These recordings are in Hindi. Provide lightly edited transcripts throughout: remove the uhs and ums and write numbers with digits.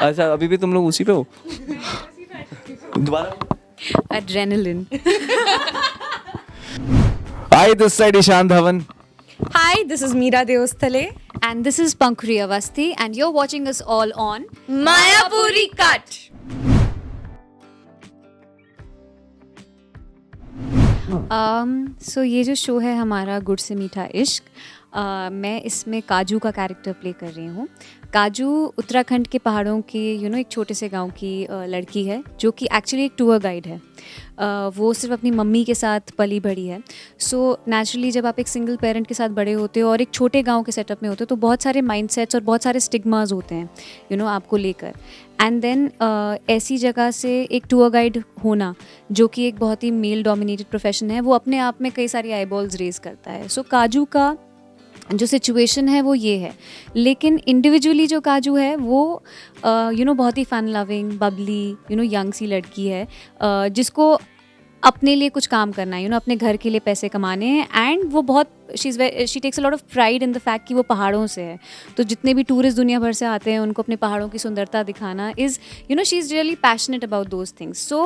अच्छा, अभी भी तुम लोग उसी पे हो? दोबारा। Adrenaline. Hi, this side Ishan Dhawan. Hi, this is Meera Deosthale. And this is Pankhuri Avasthi, and you're watching us all on Mayapuri Cut. सो ये जो शो है हमारा गुड़ से मीठा इश्क, मैं इसमें काजू का कैरेक्टर प्ले कर रही हूँ। काजू उत्तराखंड के पहाड़ों की एक छोटे से गांव की लड़की है जो कि एक्चुअली एक टूर गाइड है। वो सिर्फ अपनी मम्मी के साथ पली बढ़ी है। सो नेचुरली जब आप एक सिंगल पेरेंट के साथ बड़े होते हो और एक छोटे गांव के सेटअप में होते हो तो बहुत सारे माइंडसेट्स और बहुत सारे स्टिग्मास होते हैं आपको लेकर। एंड देन ऐसी जगह से एक टूर गाइड होना जो कि एक बहुत ही मेल डोमिनेटेड प्रोफेशन है, वो अपने आप में कई सारी आईबॉल्स रेज करता है। सो काजू का जो सिचुएशन है वो ये है, लेकिन इंडिविजुअली जो काजू है वो बहुत ही फन लविंग बबली यंग सी लड़की है, जिसको अपने लिए कुछ काम करना है, अपने घर के लिए पैसे कमाने हैं। एंड वो बहुत she takes a lot of pride in the fact कि वो पहाड़ों से है। तो जितने भी टूरिस्ट दुनिया भर से आते हैं उनको अपने पहाड़ों की सुंदरता दिखाना is she is really passionate about those things. So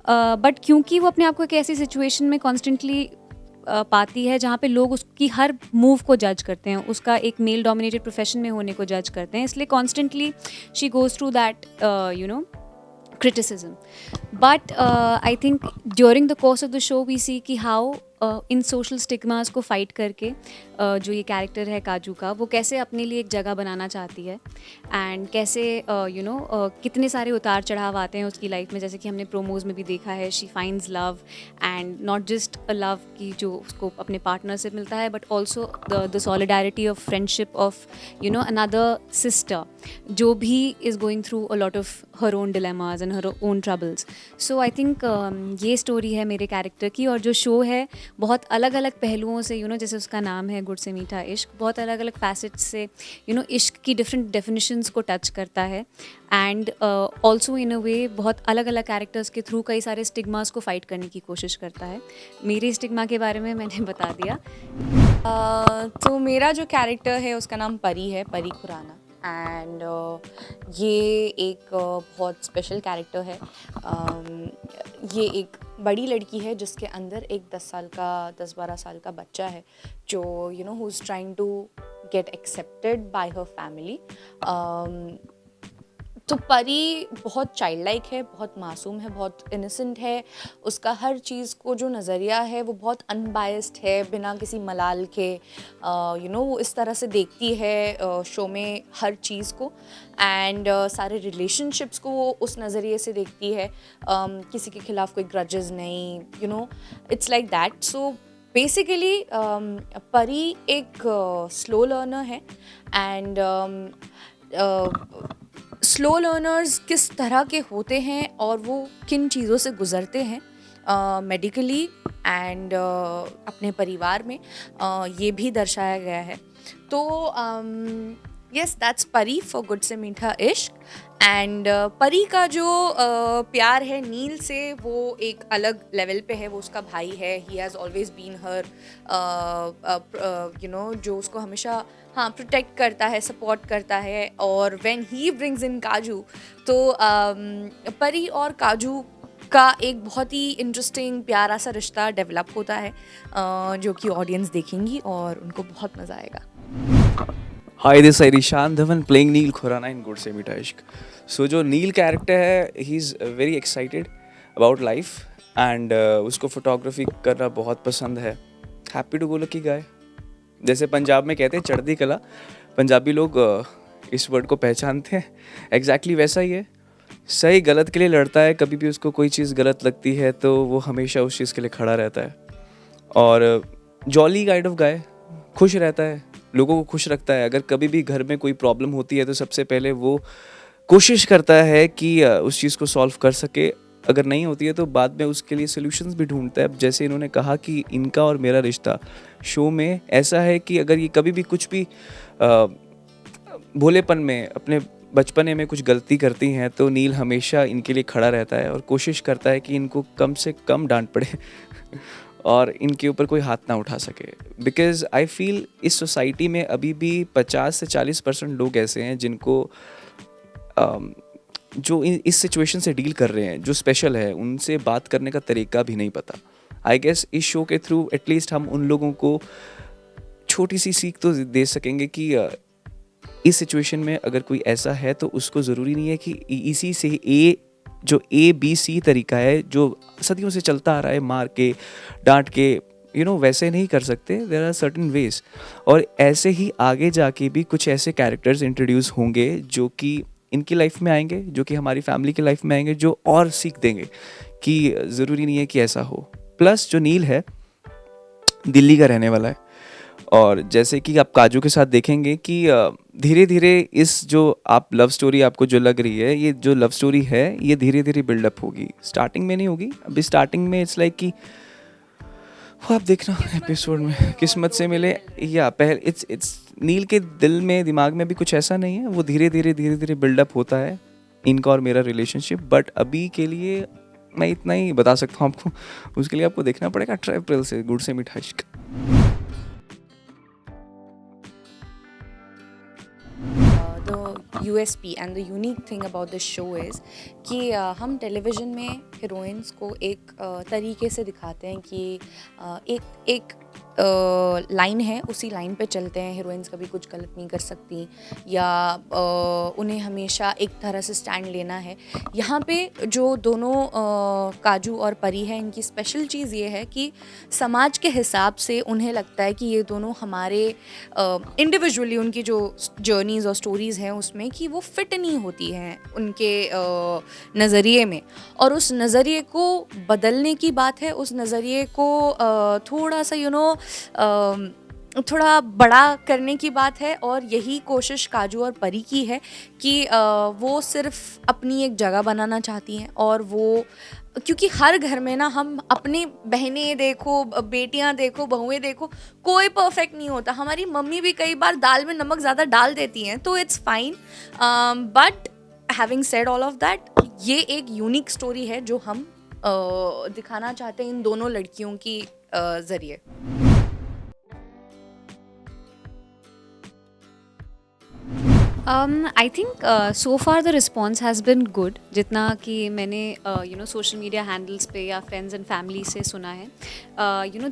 but क्योंकि वो अपने आप को एक ऐसी सिचुएशन में कॉन्स्टेंटली पाती है जहाँ पे लोग उसकी हर मूव को जज करते हैं, उसका एक मेल डोमिनेटेड प्रोफेशन में होने को जज करते हैं, इसलिए constantly she goes through that criticism. But I think during the course of the show we see कि how इन सोशल स्टिग्मास को फाइट करके जो ये कैरेक्टर है काजू का, वो कैसे अपने लिए एक जगह बनाना चाहती है। एंड कैसे कितने सारे उतार चढ़ाव आते हैं उसकी लाइफ में, जैसे कि हमने प्रोमोज में भी देखा है। She finds love and not just a love की जो उसको अपने पार्टनर से मिलता है, but also the solidarity of friendship of another sister जो भी is going through a lot of her own dilemmas and her own troubles. So I think ये स्टोरी है मेरे कैरेक्टर की, और जो शो है बहुत अलग अलग पहलुओं से जैसे उसका नाम है गुड़ से मीठा इश्क, बहुत अलग अलग फैसेट्स से इश्क की डिफरेंट डेफिनेशंस को टच करता है। एंड ऑल्सो इन अ वे बहुत अलग अलग कैरेक्टर्स के थ्रू कई सारे स्टिग्मास को फाइट करने की कोशिश करता है। मेरे स्टिग्मा के बारे में मैंने बता दिया। तो मेरा जो कैरेक्टर है उसका नाम परी है, परी खुराना। एंड ये एक बहुत स्पेशल कैरेक्टर है। ये एक बड़ी लड़की है जिसके अंदर एक 10-12 साल का बच्चा है जो who is trying to get accepted by her family. तो परी बहुत चाइल्ड लाइक है, बहुत मासूम है, बहुत इनोसेंट है। उसका हर चीज़ को जो नज़रिया है वो बहुत अनबायस्ड है, बिना किसी मलाल के। वो इस तरह से देखती है शो में हर चीज़ को। एंड सारे रिलेशनशिप्स को वो उस नज़रिए से देखती है। किसी के खिलाफ कोई ग्रजेस नहीं, it's like that. So basically परी एक स्लो लर्नर है। एंड स्लो लर्नर्स किस तरह के होते हैं और वो किन चीज़ों से गुज़रते हैं मेडिकली एंड अपने परिवार में, ये भी दर्शाया गया है। तो यस, दैट्स परी फॉर गुड़ से मीठा इश्क। एंड परी का जो प्यार है नील से वो एक अलग लेवल पे है। वो उसका भाई है, ही हैज़ ऑलवेज बीन हर जो उसको हमेशा प्रोटेक्ट करता है, सपोर्ट करता है। और व्हेन ही ब्रिंग्स इन काजू, तो परी और काजू का एक बहुत ही इंटरेस्टिंग प्यारा सा रिश्ता डेवलप होता है, जो कि ऑडियंस देखेंगी और उनको बहुत मज़ा आएगा। Hi, this is Ishan Dhawan playing Neil Khurana in Good Se Meetha Ishq. So जो नील कैरेक्टर है, he's very excited about life and उसको फोटोग्राफी करना बहुत पसंद है। Happy to go lucky guy. जैसे पंजाब में कहते हैं चढ़ती कला, पंजाबी लोग इस वर्ड को पहचानते हैं, एग्जैक्टली वैसा ही है। सही गलत के लिए लड़ता है, कभी भी उसको कोई चीज़ गलत लगती है तो वो हमेशा उस चीज़ के लिए खड़ा रहता है। और जॉली काइंड ऑफ गाय, खुश रहता है, लोगों को खुश रखता है। अगर कभी भी घर में कोई प्रॉब्लम होती है तो सबसे पहले वो कोशिश करता है कि उस चीज़ को सॉल्व कर सके। अगर नहीं होती है तो बाद में उसके लिए सॉल्यूशंस भी ढूंढता है। जैसे इन्होंने कहा कि इनका और मेरा रिश्ता शो में ऐसा है कि अगर ये कभी भी कुछ भी भोलेपन में अपने बचपने में कुछ गलती करती हैं तो नील हमेशा इनके लिए खड़ा रहता है और कोशिश करता है कि इनको कम से कम डांट पड़े और इनके ऊपर कोई हाथ ना उठा सके। बिकॉज़ आई फील इस सोसाइटी में अभी भी 50 से 40% लोग ऐसे हैं जिनको जो इस सिचुएशन से डील कर रहे हैं, जो स्पेशल है, उनसे बात करने का तरीका भी नहीं पता। आई गेस इस शो के थ्रू एटलीस्ट हम उन लोगों को छोटी सी सीख तो दे सकेंगे कि इस सिचुएशन में अगर कोई ऐसा है तो उसको ज़रूरी नहीं है कि इसी से ABC तरीका है जो सदियों से चलता आ रहा है, मार के डांट के वैसे नहीं कर सकते। There are certain ways. और ऐसे ही आगे जाके भी कुछ ऐसे कैरेक्टर्स इंट्रोड्यूस होंगे जो कि इनकी लाइफ में आएंगे, जो कि हमारी फैमिली की लाइफ में आएंगे, जो और सीख देंगे कि ज़रूरी नहीं है कि ऐसा हो। प्लस जो नील है दिल्ली का रहने वाला है, और जैसे कि आप काजू के साथ देखेंगे कि धीरे धीरे इस जो आप लव स्टोरी आपको जो लग रही है, ये जो लव स्टोरी है ये धीरे धीरे बिल्डअप होगी, स्टार्टिंग में नहीं होगी। अभी स्टार्टिंग में इट्स लाइक कि वो आप देखना एपिसोड में किस्मत से मिले, या पहले इट्स नील के दिल में दिमाग में भी कुछ ऐसा नहीं है, वो धीरे धीरे बिल्डअप होता है इनका और मेरा रिलेशनशिप। बट अभी के लिए मैं इतना ही बता सकता हूँ आपको, उसके लिए आपको देखना पड़ेगा 18 अप्रैल से गुड़ से मीठा इश्क। The USP and the unique thing about this show is कि हम टेलीविज़न में हीरोइंस को एक तरीके से दिखाते हैं कि एक लाइन है, उसी लाइन पे चलते हैं। हीरोइंस कभी कुछ गलत नहीं कर सकती, या उन्हें हमेशा एक तरह से स्टैंड लेना है। यहाँ पे जो दोनों काजू और परी है, इनकी स्पेशल चीज़ ये है कि समाज के हिसाब से उन्हें लगता है कि ये दोनों हमारे इंडिविजुअली उनकी जो जर्नीज़ और स्टोरीज़ हैं उसमें कि वो फिट नहीं होती हैं उनके नज़रिए में, और उस नज़रिए को बदलने की बात है, उस नज़रिए को थोड़ा सा थोड़ा बड़ा करने की बात है। और यही कोशिश काजू और परी की है कि वो सिर्फ अपनी एक जगह बनाना चाहती हैं। और वो क्योंकि हर घर में ना हम अपने बहनें देखो, बेटियां देखो, बहुएं देखो, कोई परफेक्ट नहीं होता। हमारी मम्मी भी कई बार दाल में नमक ज़्यादा डाल देती हैं, तो it's fine. But having said all of that, ये एक यूनिक स्टोरी है जो हम दिखाना चाहते हैं इन दोनों लड़कियों की ज़रिए। I think so far the response has been good. जितना कि मैंने social media handles पे या friends and family से सुना है,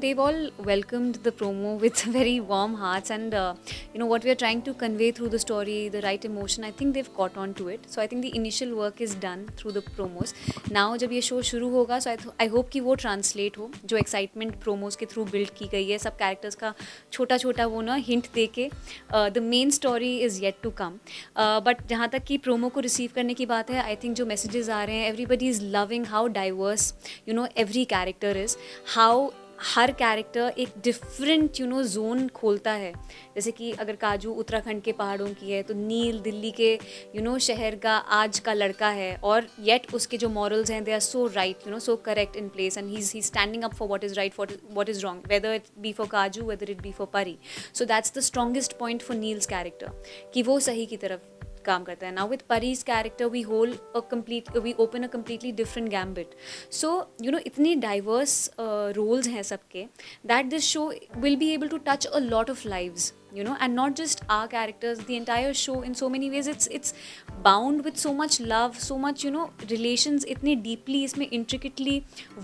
they've all welcomed the promo with very warm hearts, and what we are trying to convey through the story, the right emotion, I think they've caught on to it. So I think the initial work is done through the promos. Now जब ये show शुरू होगा, so I hope कि वो translate हो, जो excitement promos के through build की गई है, सब characters का छोटा छोटा वो ना hint दे के, the main story is yet to come. But जहाँ तक कि प्रोमो को रिसीव करने की बात है, आई थिंक जो मैसेजेस आ रहे हैं, everybody is loving how diverse every character is, how her character एक डिफरेंट जोन खोलता है। जैसे कि अगर काजू उत्तराखंड के पहाड़ों की है, तो नील दिल्ली के शहर का आज का लड़का है, और येट उसके जो मॉरल्स हैं they are so right, so correct in place, and he is standing up for what is right, what is wrong, whether it be for Kaju, whether it be for Pari. So that's the strongest point for Neel's character, कि वो सही की तरफ काम करता है। Now with Pari's character we open a completely different gambit. So इतनी डाइवर्स रोल्स हैं सबके, that this show will be able to touch a lot of lives, and not just our characters, the entire show in so many ways it's bound with so much love, so much relations इतने deeply इसमें intricately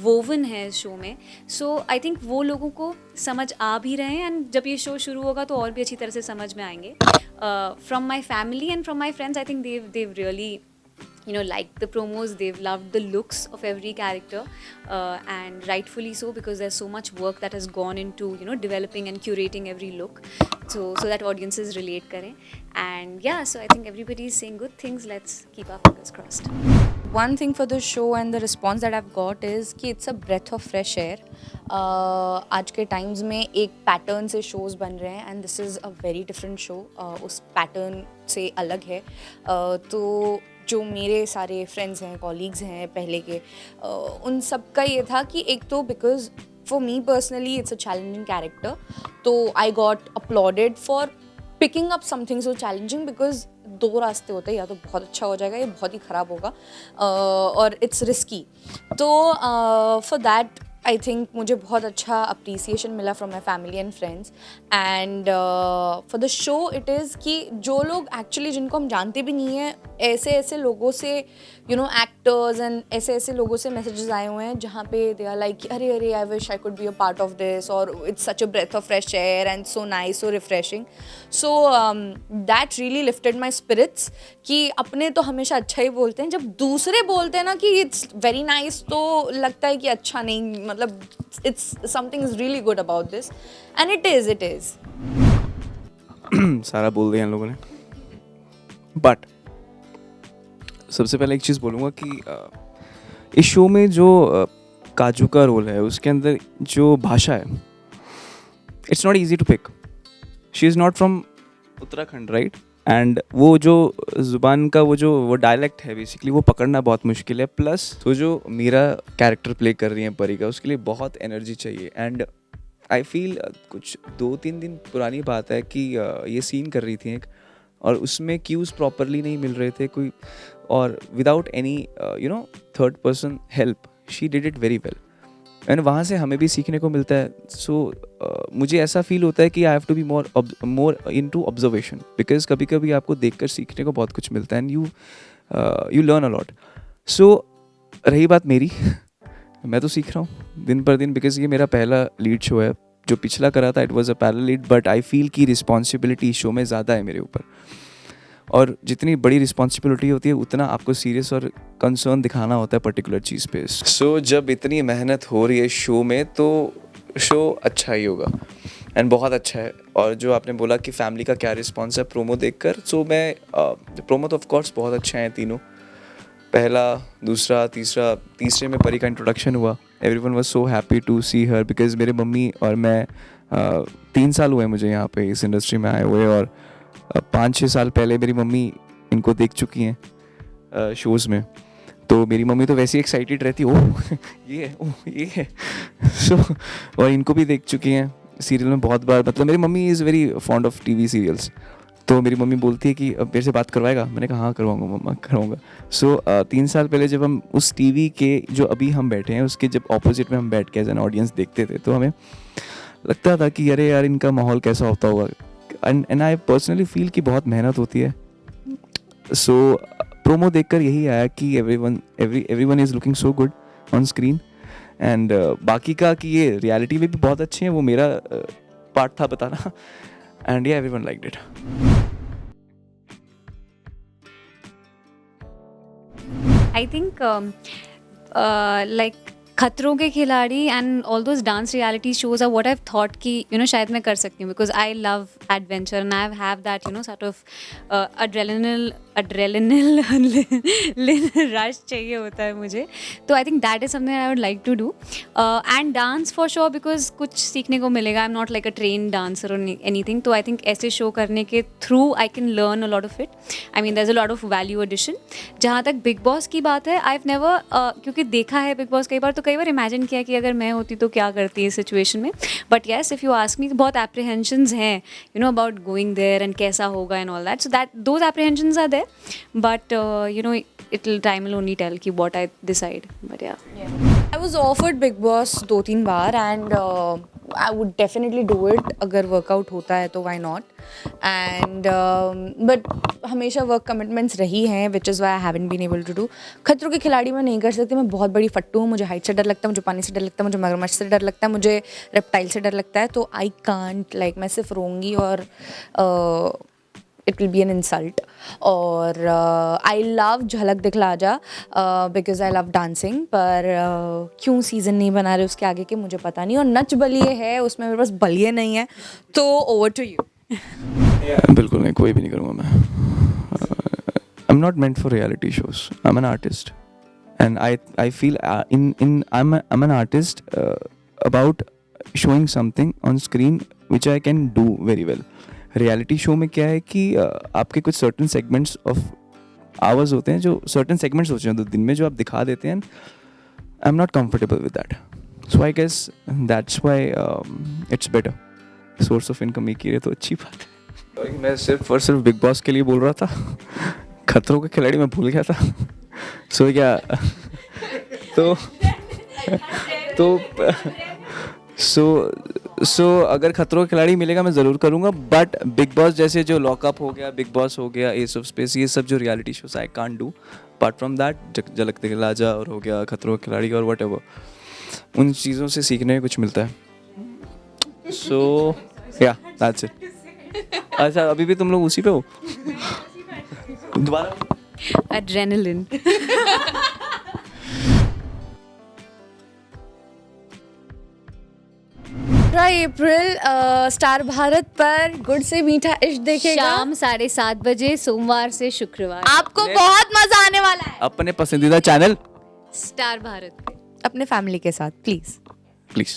woven है इस show में। So I think वो लोगों को समझ आ भी रहे हैं, and जब ये show शुरू होगा तो और भी अच्छी तरह से समझ में आएंगे। From my family and from my friends, I think they've really liked the promos, they've loved the looks of every character, and rightfully so, because there's so much work that has gone into developing and curating every look, so that audiences relate kare. And yeah, so I think everybody is saying good things. Let's keep our fingers crossed. One thing for the show and the response that I've got is कि it's a breath of fresh air. आज के टाइम्स में एक पैटर्न से शोज़ बन रहे हैं, and this is a very different show, उस पैटर्न से अलग है। तो जो मेरे सारे फ्रेंड्स हैं, कॉलीग्स हैं पहले के, उन सब का ये था कि एक तो because for me personally it's a challenging character, तो I got applauded for picking up something so challenging, because दो रास्ते होते हैं, या तो बहुत अच्छा हो जाएगा या बहुत ही ख़राब होगा, और इट्स रिस्की। तो फॉर दैट आई थिंक मुझे बहुत अच्छा अप्रिसिएशन मिला from my family and friends and for the show it is कि जो लोग एक्चुअली जिनको हम जानते भी नहीं हैं ऐसे ऐसे लोगों से एक्टर्स एंड ऐसे ऐसे लोगों से मैसेजेस आए हुए हैं जहाँ पे दे आर लाइक अरे अरे I wish I could be a part of this और it's such a breath of fresh air and so nice so refreshing so that really lifted my spirits कि अपने तो हमेशा अच्छा ही बोलते हैं, जब दूसरे बोलते हैं ना कि इट्स वेरी नाइस तो लगता है कि अच्छा नहीं, मतलब it's something is really good about this and it is सारा बोल दिया इन लोगों ने, बट सबसे पहले एक चीज़ बोलूँगा कि इस शो में जो काजू का रोल है उसके अंदर जो भाषा है, it's not easy to pick. She is not from Uttarakhand, right? And वो जो ज़ुबान का वो डायलेक्ट है बेसिकली वो पकड़ना बहुत मुश्किल है. प्लस तो जो मेरा कैरेक्टर प्ले कर रही है परी का, उसके लिए बहुत एनर्जी चाहिए. एंड आई फील कुछ 2-3 दिन पुरानी बात है कि ये सीन कर रही थी एक, और उसमें क्यूज़ प्रॉपरली नहीं मिल रहे थे कोई, और without any third person help she did it very well. And वहाँ से हमें भी सीखने को मिलता है. सो मुझे ऐसा फील होता है कि I have to be more into observation, because कभी कभी आपको देखकर सीखने को बहुत कुछ मिलता है and you learn a lot. So रही बात मेरी मैं तो सीख रहा हूँ दिन पर दिन, बिकॉज ये मेरा पहला लीड शो है. जो पिछला करा था it was a parallel lead, but I feel कि रिस्पॉन्सिबिलिटी इस शो में ज़्यादा है मेरे ऊपर, और जितनी बड़ी रिस्पॉन्सिबिलिटी होती है उतना आपको सीरियस और कंसर्न दिखाना होता है पर्टिकुलर चीज़ पे. सो जब इतनी मेहनत हो रही है शो में तो शो अच्छा ही होगा एंड बहुत अच्छा है. और जो आपने बोला कि फैमिली का क्या रिस्पॉन्स है प्रोमो देखकर, सो मैं प्रोमो तो ऑफकोर्स बहुत अच्छे हैं तीनों. पहला, दूसरा, तीसरे में परी का इंट्रोडक्शन हुआ. Everyone was so happy to see her, because मेरे मम्मी और मैं 3 साल हुए मुझे यहाँ पे इस इंडस्ट्री में आए हुए, और 5-6 साल पहले मेरी मम्मी इनको देख चुकी हैं शोज़ में. तो मेरी मम्मी तो वैसे ही एक्साइटेड रहती, ओह ये है. सो और इनको भी देख चुकी हैं सीरियल में बहुत बार. मतलब मेरी mummy is very fond of TV serials. तो मेरी मम्मी बोलती है कि अब मेरे से बात करवाएगा. मैंने कहा हाँ करवाऊँगा मम्मा, करवाऊँगा. सो 3 साल पहले जब हम उस टीवी के जो अभी हम बैठे हैं उसके जब ऑपोजिट में हम बैठ के एज एन ऑडियंस देखते थे, तो हमें लगता था कि अरे यार इनका माहौल कैसा होता होगा. एंड आई पर्सनली फील कि बहुत मेहनत होती है. सो प्रोमो देखकर यही आया कि everyone is looking so good on screen. And बाकी का कि ये रियलिटी में भी बहुत अच्छे हैं, वो मेरा पार्ट था बताना. एंड या everyone liked it. I think like खतरों के खिलाड़ी and all those dance reality shows are what I've thought कि शायद मैं कर सकती हूँ, because I love adventure and I have that sort of adrenaline rush चाहिए होता है मुझे. तो I think that is something I would like to do and dance for sure, because कुछ सीखने को मिलेगा. I'm not like a trained dancer or anything. तो I think ऐसे show करने के through I can learn a lot of it. I mean there's a lot of value addition. जहाँ तक Big Boss की बात है, I've never क्योंकि देखा है Big Boss कई बार, तो कई बार इमेजिन किया कि अगर मैं होती तो क्या करती इस सिचुएशन में. But yes, if you ask me, बहुत एप्रीहेंशंस हैं अबाउट गोइंग देयर एंड कैसा होगा and all that. So that those apprehensions are there, but time will only tell कि what I decide. But yeah. I was offered Big Boss 2-3 bar and I would definitely do it अगर workout होता है तो why not. And but हमेशा work commitments रही हैं, which is why I haven't been able to do. खतरों के खिलाड़ी मैं नहीं कर सकती, मैं बहुत बड़ी फट्टू हूँ. मुझे हाइट से डर लगता है, मुझे पानी से डर लगता है, मुझे मगरमच्छ से डर लगता है, मुझे रेप्टाइल से डर लगता है. तो I can't, like मैं सिर्फ रोऊंगी और it will be an insult. और I love झलक दिखला जा because I love dancing. पर क्यों सीज़न नहीं बना रहे उसके आगे के मुझे पता नहीं. और नच बलिए है उसमें, मेरे पास बलिए नहीं है. तो over to you. बिल्कुल नहीं, कोई भी नहीं करूँगा मैं. I'm not meant for reality shows. I'm an artist, and I feel I'm an artist about showing something on screen which I can do very well. Reality show में क्या है कि आपके कुछ सर्टन सेगमेंट्स ऑफ आवर्स होते हैं, जो सर्टन सेगमेंट्स होते हैं 2 दिन में जो आप दिखा देते हैं. I am not comfortable with that. So I guess that's why it's better. Source of income एक ही है तो अच्छी बात है. मैं सिर्फ और सिर्फ बिग बॉस के लिए बोल रहा था. खतरों के खिलाड़ी मैं भूल गया था. सो क्या तो तो सो अगर खतरों के खिलाड़ी मिलेगा मैं ज़रूर करूँगा, बट बिग बॉस जैसे जो लॉकअप हो गया, बिग बॉस हो गया, एस ऑफ स्पेस, ये सब जो reality shows I can't do. Apart from that झलक दिखलाजा और हो गया खतरों के खिलाड़ी और व्हाटएवर, उन चीज़ों से सीखने में कुछ मिलता है। सो या दैट्स इट। अच्छा अभी भी तुम लोग उसी पे हो? दोबारा एड्रेनलिन। अप्रैल स्टार भारत पर गुड़ से मीठा इश्क देखेगा शाम 7:30 बजे सोमवार से शुक्रवार आपको बहुत मजा आने वाला है अपने पसंदीदा चैनल स्टार भारत पे। अपने फैमिली के साथ प्लीज प्लीज।